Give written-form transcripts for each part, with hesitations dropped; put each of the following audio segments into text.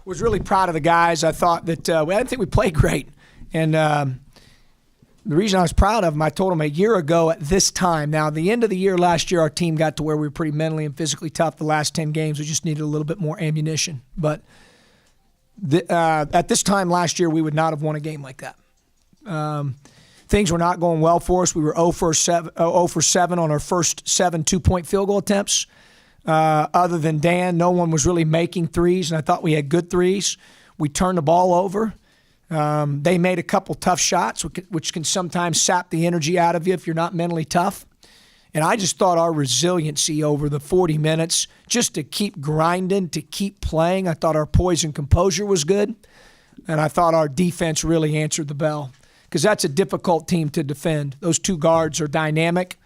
Was really proud of the guys. I thought that I didn't think we played great. And the reason I was proud of them, I told them a year ago at this time. Now, at the end of the year last year, our team got to where we were pretty mentally and physically tough. The last 10 games, we just needed a little bit more ammunition. But at this time last year, we would not have won a game like that. Things were not going well for us. We were 0 for 7 on our first 7 two-point field goal attempts. Other than Dan, no one was really making threes, and I thought we had good threes. We turned the ball over. They made a couple tough shots, which can sometimes sap the energy out of you if you're not mentally tough. And I just thought our resiliency over the 40 minutes, just to keep grinding, to keep playing, I thought our poise and composure was good. And I thought our defense really answered the bell, because that's a difficult team to defend. Those two guards are dynamic.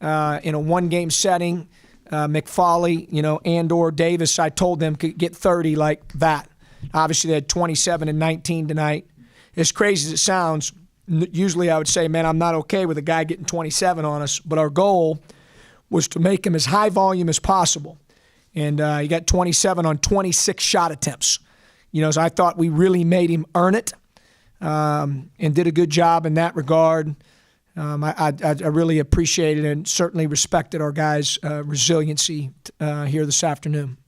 In a one-game setting, McFauley, and or Davis, I told them could get 30 like that. Obviously, they had 27 and 19 tonight. As crazy as it sounds, usually I would say, man, I'm not okay with a guy getting 27 on us. But our goal was to make him as high volume as possible. And he got 27 on 26 shot attempts. So I thought we really made him earn it, and did a good job in that regard. I really appreciated and certainly respected our guys' resiliency here this afternoon.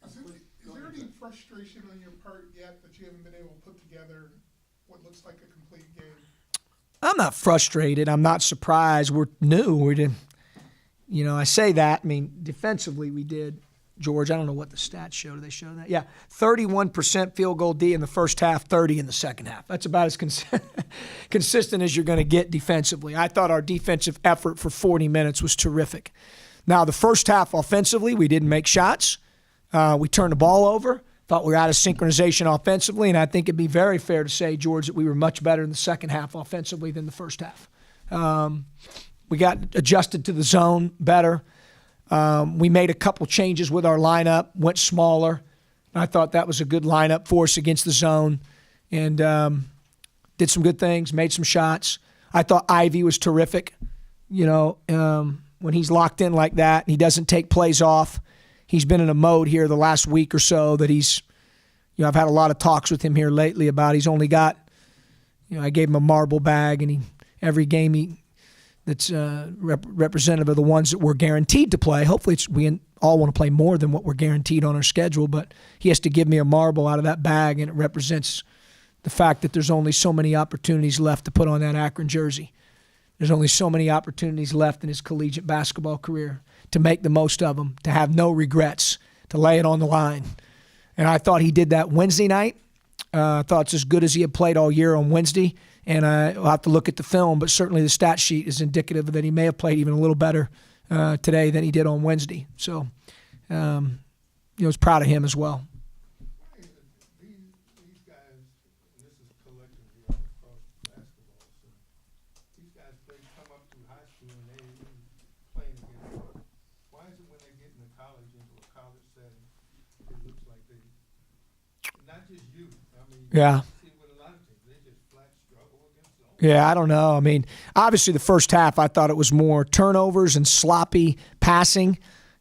Is there any frustration on your part yet that you haven't been able to put together what looks like a complete game? I'm not frustrated. I'm not surprised. We're new. We did, I say that. I mean, defensively we did. George, I don't know what the stats show. Do they show that? Yeah, 31% field goal D in the first half, 30 in the second half. That's about as consistent as you're going to get defensively. I thought our defensive effort for 40 minutes was terrific. Now, the first half offensively, we didn't make shots. We turned the ball over. Thought we were out of synchronization offensively, and I think it'd be very fair to say, George, that we were much better in the second half offensively than the first half. We got adjusted to the zone better. We made a couple changes with our lineup, went smaller. I thought that was a good lineup for us against the zone, and did some good things, made some shots. I thought Ivy was terrific. When he's locked in like that and he doesn't take plays off, he's been in a mode here the last week or so that he's, I've had a lot of talks with him here lately about he's only got, I gave him a marble bag, and every game that's representative of the ones that we're guaranteed to play. Hopefully we all want to play more than what we're guaranteed on our schedule, but he has to give me a marble out of that bag, and it represents the fact that there's only so many opportunities left to put on that Akron jersey. There's only so many opportunities left in his collegiate basketball career to make the most of them, to have no regrets, to lay it on the line. And I thought he did that Wednesday night. I thought it's as good as he had played all year on Wednesday. And I'll have to look at the film, but certainly the stat sheet is indicative that he may have played even a little better today than he did on Wednesday. So, I was proud of him as well. These guys, and this is collectively all across basketball, so these guys come up through high school and they playing against. Why is it when they get into college, into a college setting, it looks like they, not just you, I mean, yeah. Yeah, I don't know. I mean, obviously the first half I thought it was more turnovers and sloppy passing.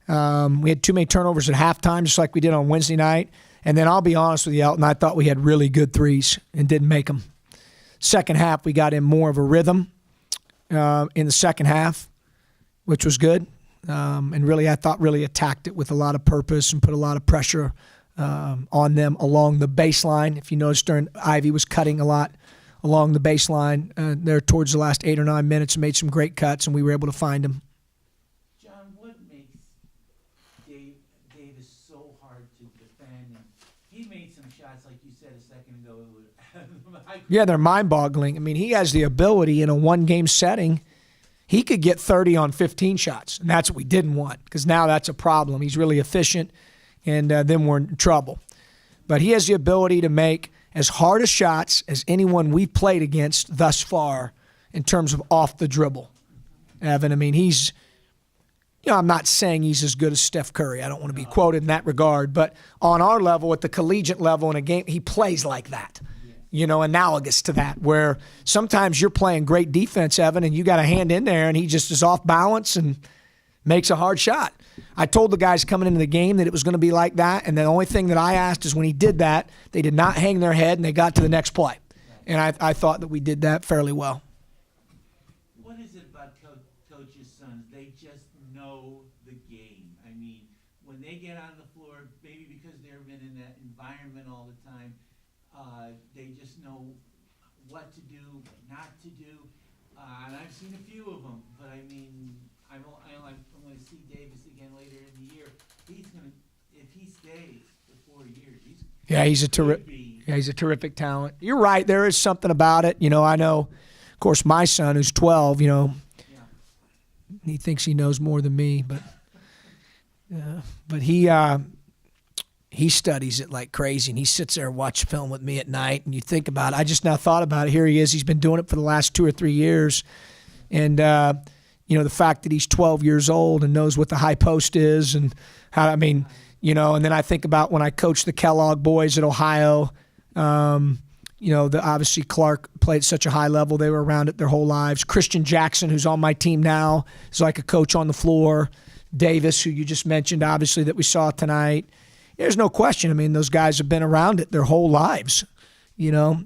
We had too many turnovers at halftime, just like we did on Wednesday night. And then I'll be honest with you, Elton, I thought we had really good threes and didn't make them. Second half, we got in more of a rhythm in the second half, which was good. And really, I thought really attacked it with a lot of purpose and put a lot of pressure on them along the baseline. If you noticed, Ivy was cutting a lot along the baseline there towards the last 8 or 9 minutes, and made some great cuts, and we were able to find him. John, what makes Davis so hard to defend? And he made some shots, like you said a second ago. Yeah, they're mind-boggling. I mean, he has the ability in a one-game setting. He could get 30 on 15 shots, and that's what we didn't want, because now that's a problem. He's really efficient, and then we're in trouble. But he has the ability to make as hard a shots as anyone we've played against thus far in terms of off the dribble. Evan, I mean, he's, I'm not saying he's as good as Steph Curry. I don't want to be quoted in that regard. But on our level, at the collegiate level in a game, he plays like that, analogous to that, where sometimes you're playing great defense, Evan, and you got a hand in there, and he just is off balance and makes a hard shot. I told the guys coming into the game that it was going to be like that, and the only thing that I asked is when he did that, they did not hang their head and they got to the next play. And I thought that we did that fairly well. What is it about coaches' sons? They just know the game. I mean, when they get on the floor, maybe because they've been in that environment all the time, they just know what to do, what not to do. And I've seen a few of them, but I mean, I'm going to see Davis again later in the year. If he stays for 4 years, he's a terrific talent. You're right. There is something about it. I know, of course, my son who's 12. He thinks he knows more than me, but he studies it like crazy, and he sits there and watches film with me at night. And you think about it. I just now thought about it. Here he is. He's been doing it for the last 2 or 3 years, and the fact that he's 12 years old and knows what the high post is and how. I mean. And then I think about when I coached the Kellogg boys at Ohio, obviously Clark played at such a high level. They were around it their whole lives. Christian Jackson, who's on my team now, is like a coach on the floor. Davis, who you just mentioned, obviously, that we saw tonight. There's no question. I mean, those guys have been around it their whole lives, So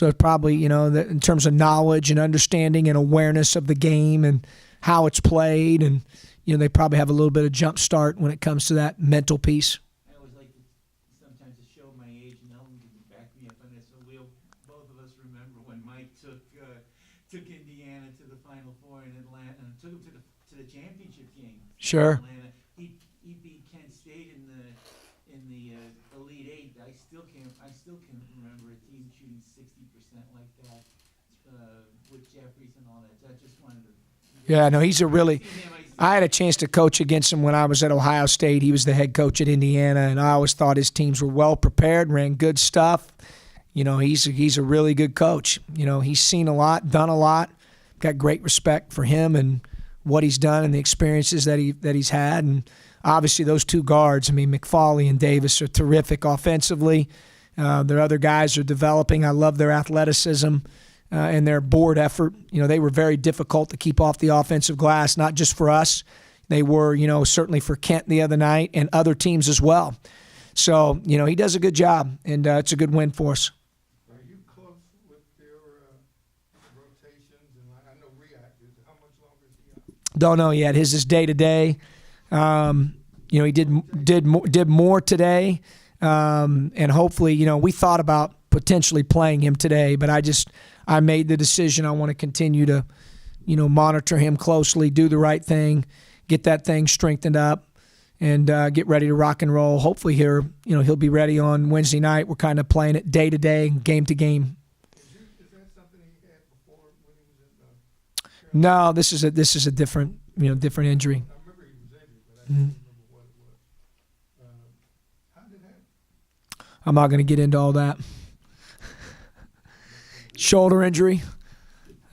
it probably, in terms of knowledge and understanding and awareness of the game and how it's played and, they probably have a little bit of jump start when it comes to that mental piece. I always like to sometimes to show my age, and Ellen can back me up on this. So both of us remember when Mike took Indiana to the Final Four in Atlanta and took them to the championship game. Sure. Atlanta. He beat Kent State in the Elite Eight. I still can remember a team shooting 60% like that with Jeffries and all that. So I just wanted to. Yeah, no, he's a really. I had a chance to coach against him when I was at Ohio State. He was the head coach at Indiana, and I always thought his teams were well prepared, ran good stuff. He's a really good coach. He's seen a lot, done a lot. Got great respect for him and what he's done and the experiences that he's had. And obviously those two guards, McFauley and Davis, are terrific offensively. Their other guys are developing. I love their athleticism. And their board effort. They were very difficult to keep off the offensive glass, not just for us. They were, certainly for Kent the other night and other teams as well. So, he does a good job, and it's a good win for us. Are you close with your rotations? And I know reactors. How much longer is he out? Don't know yet. His is day to day. He did more today, and hopefully, we thought about potentially playing him today, but I made the decision. I want to continue to, monitor him closely, do the right thing, get that thing strengthened up, and get ready to rock and roll. Hopefully here, he'll be ready on Wednesday night. We're kind of playing it day to day, game to game. Is that something he had before when he was in No, this is a different injury. I remember he was injured, but I don't remember what it was. How did that? I'm not going to get into all that. Shoulder injury,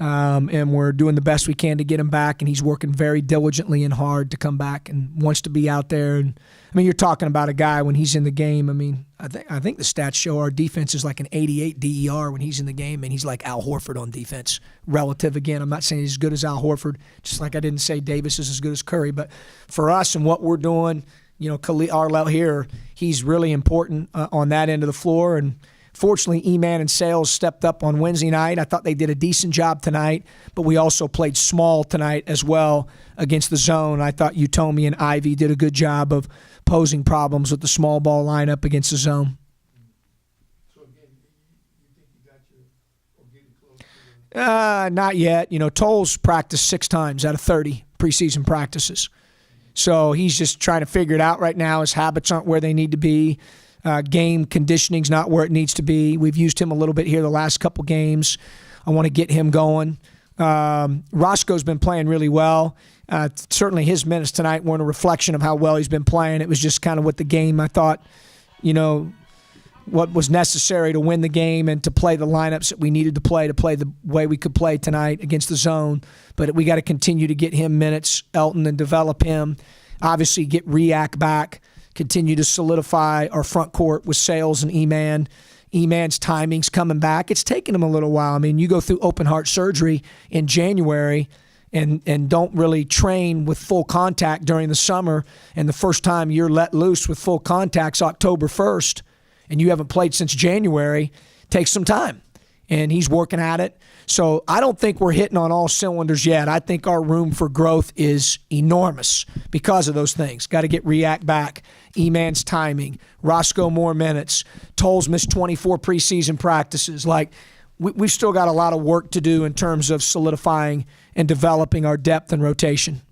and we're doing the best we can to get him back, and he's working very diligently and hard to come back and wants to be out there. And you're talking about a guy when he's in the game. I think the stats show our defense is like an 88 DER when he's in the game, and he's like Al Horford on defense. Relative, again, I'm not saying he's as good as Al Horford, just like I didn't say Davis is as good as Curry, but for us and what we're doing, Khalil Arlell here, he's really important on that end of the floor. And fortunately, E-Man and Sales stepped up on Wednesday night. I thought they did a decent job tonight, but we also played small tonight as well against the zone. I thought Utomi and Ivy did a good job of posing problems with the small ball lineup against the zone. So again, you think you got or getting close to Not yet. Tolles practiced 6 times out of 30 preseason practices. So he's just trying to figure it out right now. His habits aren't where they need to be. Game conditioning's not where it needs to be. We've used him a little bit here the last couple games. I want to get him going. Roscoe's been playing really well. Certainly his minutes tonight weren't a reflection of how well he's been playing. It was just kind of what the game, I thought, what was necessary to win the game and to play the lineups that we needed to play the way we could play tonight against the zone. But we got to continue to get him minutes, Elton, and develop him. Obviously get React back. Continue to solidify our front court with Sales and E-Man. E-Man's timing's coming back. It's taken him a little while. You go through open heart surgery in January, and don't really train with full contact during the summer, and the first time you're let loose with full contact's October 1st, and you haven't played since January, takes some time. And he's working at it. So I don't think we're hitting on all cylinders yet. I think our room for growth is enormous because of those things. Got to get React back, E-Man's timing, Roscoe more minutes, Toll's missed 24 preseason practices. Like, we've still got a lot of work to do in terms of solidifying and developing our depth and rotation.